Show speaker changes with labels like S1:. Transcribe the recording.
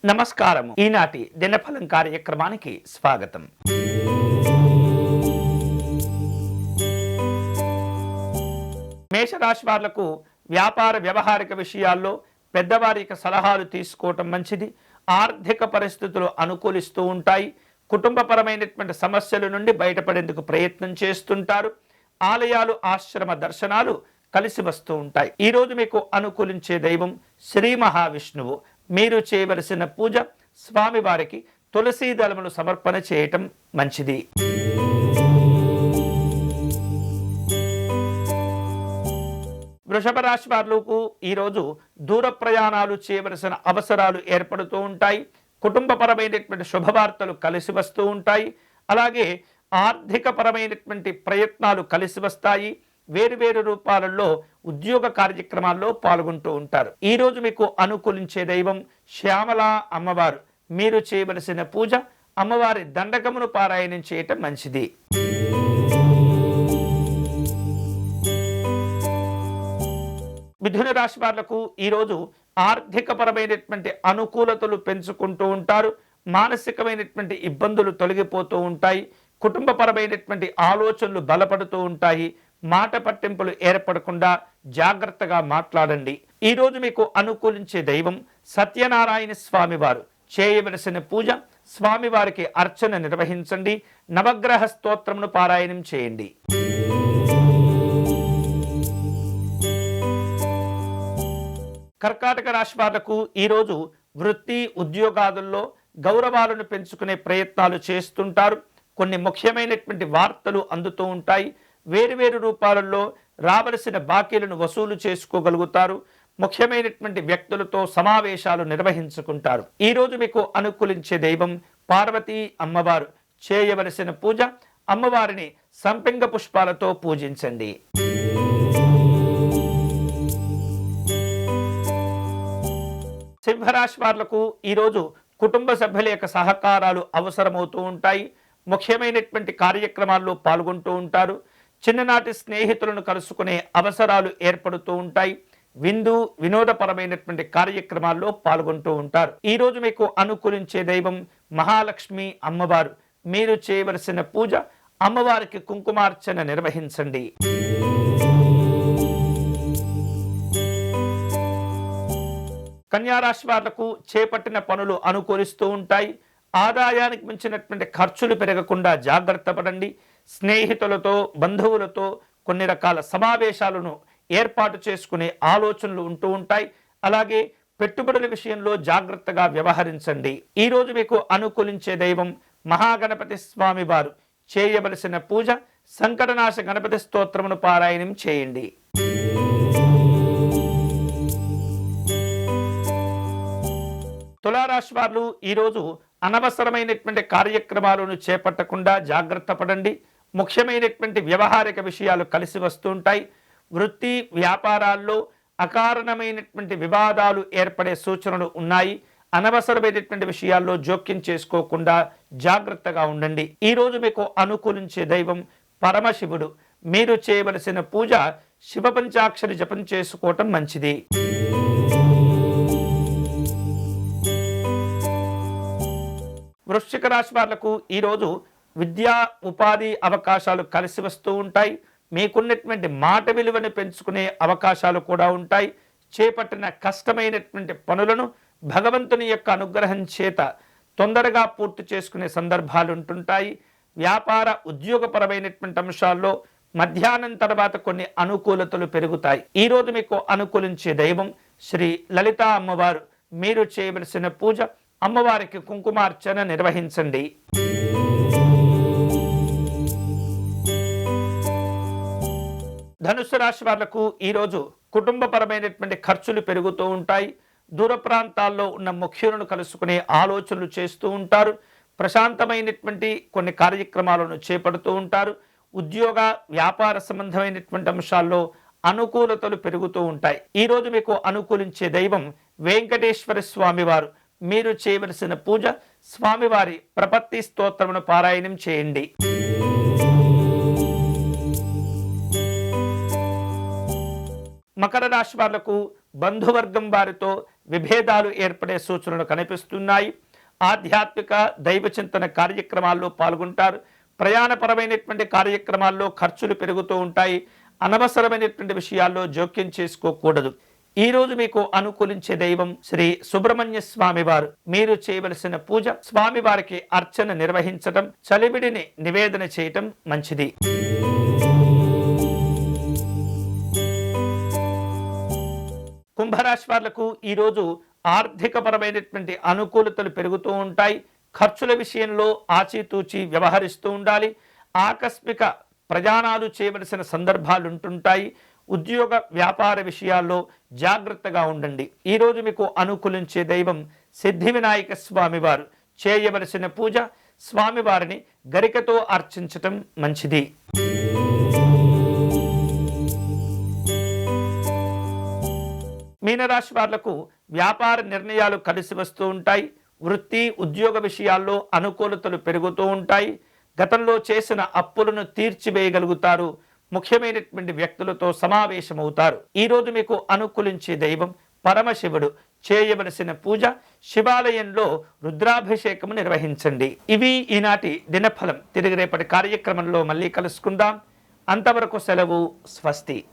S1: నమస్కారము. ఈనాటి దినఫలం కార్యక్రమానికి స్వాగతం. మేషరాశి వాళ్లకు వ్యాపార వ్యవహారిక విషయాల్లో పెద్దవారి సలహాలు తీసుకోవటం మంచిది. ఆర్థిక పరిస్థితులు అనుకూలిస్తూ ఉంటాయి. కుటుంబపరమైనటువంటి సమస్యల నుండి బయటపడేందుకు ప్రయత్నం చేస్తుంటారు. ఆలయాలు, ఆశ్రమ దర్శనాలు కలిసి వస్తూ ఉంటాయి. ఈరోజు మీకు అనుకూలించే దైవం శ్రీ మహావిష్ణువు. మీరు చేయవలసిన పూజ స్వామివారికి తులసీ దళములు సమర్పణ చేయటం మంచిది. వృషభ రాశి వాళ్లకు ఈరోజు దూర ప్రయాణాలు చేయవలసిన అవసరాలు ఏర్పడుతూ ఉంటాయి. కుటుంబపరమైనటువంటి శుభవార్తలు కలిసి వస్తూ ఉంటాయి. అలాగే ఆర్థిక పరమైనటువంటి ప్రయత్నాలు కలిసి వస్తాయి. వేరువేరు రూపాలలో ఉద్యోగ కార్యక్రమాల్లో పాల్గొంటూ ఉంటారు. ఈరోజు మీకు అనుకూలించే దైవం శ్యామల అమ్మవారు. మీరు చేయవలసిన పూజ అమ్మవారి దండకమును పారాయణం చేయటం మంచిది. మిథున రాశి వాళ్లకు ఈరోజు ఆర్థిక పరమైనటువంటి అనుకూలతలు పెంచుకుంటూ ఉంటారు. మానసికమైనటువంటి ఇబ్బందులు తొలగిపోతూ ఉంటాయి. కుటుంబపరమైనటువంటి ఆలోచనలు బలపడుతూ ఉంటాయి. మాట పట్టింపులు ఏర్పడకుండా జాగ్రత్తగా మాట్లాడండి. ఈరోజు మీకు అనుకూలించే దైవం సత్యనారాయణ స్వామివారు. చేయవలసిన పూజ స్వామివారికి అర్చన నిర్వహించండి. నవగ్రహ స్తోత్రమును పారాయణం చేయండి. కర్కాటక రాశి వాళ్లకు ఈరోజు వృత్తి ఉద్యోగాదుల్లో గౌరవాలను పెంచుకునే ప్రయత్నాలు చేస్తుంటారు. కొన్ని ముఖ్యమైనటువంటి వార్తలు అందుతూ ఉంటాయి. వేరువేరు రూపాలలో రావలసిన బాకీలను వసూలు చేసుకోగలుగుతారు. ముఖ్యమైనటువంటి వ్యక్తులతో సమావేశాలు నిర్వహించుకుంటారు. ఈరోజు మీకు అనుకూలించే దైవం పార్వతీ అమ్మవారు. చేయవలసిన పూజ అమ్మవారిని సంపెంగ పుష్పాలతో పూజించండి. సింహరాశి వాళ్లకు ఈరోజు కుటుంబ సభ్యుల యొక్క సహకారాలు అవసరమవుతూ ఉంటాయి. ముఖ్యమైనటువంటి కార్యక్రమాల్లో పాల్గొంటూ ఉంటారు. చిన్ననాటి స్నేహితులను కలుసుకునే అవసరాలు ఏర్పడుతూ ఉంటాయి. వినోదపరమైనటువంటి కార్యక్రమాల్లో పాల్గొంటూ ఉంటారు. ఈరోజు మీకు అనుకూలించే దైవం మహాలక్ష్మి అమ్మవారు. మీరు చేయవలసిన పూజ అమ్మవారికి కుంకుమార్చన నిర్వహించండి. కన్యారాశి వాళ్లకు చేపట్టిన పనులు అనుకూలిస్తూ ఉంటాయి. ఆదాయానికి మించినటువంటి ఖర్చులు పెరగకుండా జాగ్రత్త పడండి. స్నేహితులతో, బంధువులతో కొన్ని రకాల సమావేశాలను ఏర్పాటు చేసుకునే ఆలోచనలు ఉంటూ ఉంటాయి. అలాగే పెట్టుబడుల విషయంలో జాగ్రత్తగా వ్యవహరించండి. ఈరోజు మీకు అనుకూలించే దైవం మహాగణపతి స్వామి వారు. చేయవలసిన పూజ సంకటనాశ గణపతి స్తోత్రమును పారాయణం చేయండి. తులారాశి వారు ఈరోజు అనవసరమైనటువంటి కార్యక్రమాలను చేపట్టకుండా జాగ్రత్త పడండి. ముఖ్యమైనటువంటి వ్యవహారిక విషయాలు కలిసి వస్తుంటాయి. వృత్తి వ్యాపారాల్లో అకారణమైనటువంటి వివాదాలు ఏర్పడే సూచనలు ఉన్నాయి. అనవసరమైనటువంటి విషయాల్లో జోక్యం చేసుకోకుండా జాగ్రత్తగా ఉండండి. ఈరోజు మీకు అనుకూలించే దైవం పరమశివుడు. మీరు చేయవలసిన పూజ శివ పంచాక్షరి జపం చేసుకోవటం మంచిది. వృశ్చిక రాశి వాళ్లకు ఈరోజు విద్యా ఉపాధి అవకాశాలు కలిసి వస్తూ ఉంటాయి. మీకున్నటువంటి మాట విలువను పెంచుకునే అవకాశాలు కూడా ఉంటాయి. చేపట్టిన కష్టమైనటువంటి పనులను భగవంతుని యొక్క అనుగ్రహం చేత తొందరగా పూర్తి చేసుకునే సందర్భాలు ఉంటుంటాయి. వ్యాపార ఉద్యోగపరమైనటువంటి అంశాల్లో మధ్యాహ్నం తర్వాత కొన్ని అనుకూలతలు పెరుగుతాయి. ఈరోజు మీకు అనుకూలించే దైవం శ్రీ లలితా అమ్మవారు. మీరు చేయవలసిన పూజ అమ్మవారికి కుంకుమార్చన నిర్వహించండి. ధనుస్సు రాశి వాళ్లకు ఈరోజు కుటుంబపరమైనటువంటి ఖర్చులు పెరుగుతూ ఉంటాయి. దూర ప్రాంతాల్లో ఉన్న ముఖ్యులను కలుసుకునే ఆలోచనలు చేస్తూ ఉంటారు. ప్రశాంతమైనటువంటి కొన్ని కార్యక్రమాలను చేపడుతూ ఉంటారు. ఉద్యోగ వ్యాపార సంబంధమైనటువంటి అంశాల్లో అనుకూలతలు పెరుగుతూ ఉంటాయి. ఈరోజు మీకు అనుకూలించే దైవం వెంకటేశ్వర స్వామి వారు. మీరు చేయవలసిన పూజ స్వామివారి ప్రపత్తి స్తోత్రమును పారాయణం చేయండి. మకర రాశి వాళ్లకు బంధువర్గం వారితో విభేదాలు ఏర్పడే సూచనలు కనిపిస్తున్నాయి. ఆధ్యాత్మిక దైవ చింతన కార్యక్రమాల్లో పాల్గొంటారు. ప్రయాణపరమైనటువంటి కార్యక్రమాల్లో ఖర్చులు పెరుగుతూ ఉంటాయి. అనవసరమైనటువంటి విషయాల్లో జోక్యం చేసుకోకూడదు. ఈ రోజు మీకు అనుకూలించే దైవం శ్రీ సుబ్రహ్మణ్య స్వామి వారు. మీరు చేయవలసిన పూజ స్వామివారికి అర్చన నిర్వహించటం, చలివిడిని నివేదన చేయటం మంచిది. కుంభరాశి వాళ్లకు ఈరోజు ఆర్థికపరమైనటువంటి అనుకూలతలు పెరుగుతూ ఉంటాయి. ఖర్చుల విషయంలో ఆచితూచి వ్యవహరిస్తూ ఉండాలి. ఆకస్మిక ప్రయాణాలు చేయవలసిన సందర్భాలు ఉంటుంటాయి. ఉద్యోగ వ్యాపార విషయాల్లో జాగ్రత్తగా ఉండండి. ఈరోజు మీకు అనుకూలించే దైవం సిద్ధి వినాయక స్వామివారు. చేయవలసిన పూజ స్వామివారిని గరికతో అర్చించటం మంచిది. మీనరాశి వాళ్లకు వ్యాపార నిర్ణయాలు కలిసి వస్తూ ఉంటాయి. వృత్తి ఉద్యోగ విషయాల్లో అనుకూలతలు పెరుగుతూ ఉంటాయి. గతంలో చేసిన అప్పులను తీర్చివేయగలుగుతారు. ముఖ్యమైనటువంటి వ్యక్తులతో సమావేశమవుతారు. ఈరోజు మీకు అనుకూలించే దైవం పరమశివుడు. చేయవలసిన పూజ శివాలయంలో రుద్రాభిషేకము నిర్వహించండి. ఇవి ఈనాటి దినఫలం. తిరిగి రేపటి కార్యక్రమంలో మళ్ళీ కలుసుకుందాం. అంతవరకు సెలవు. స్వస్తి.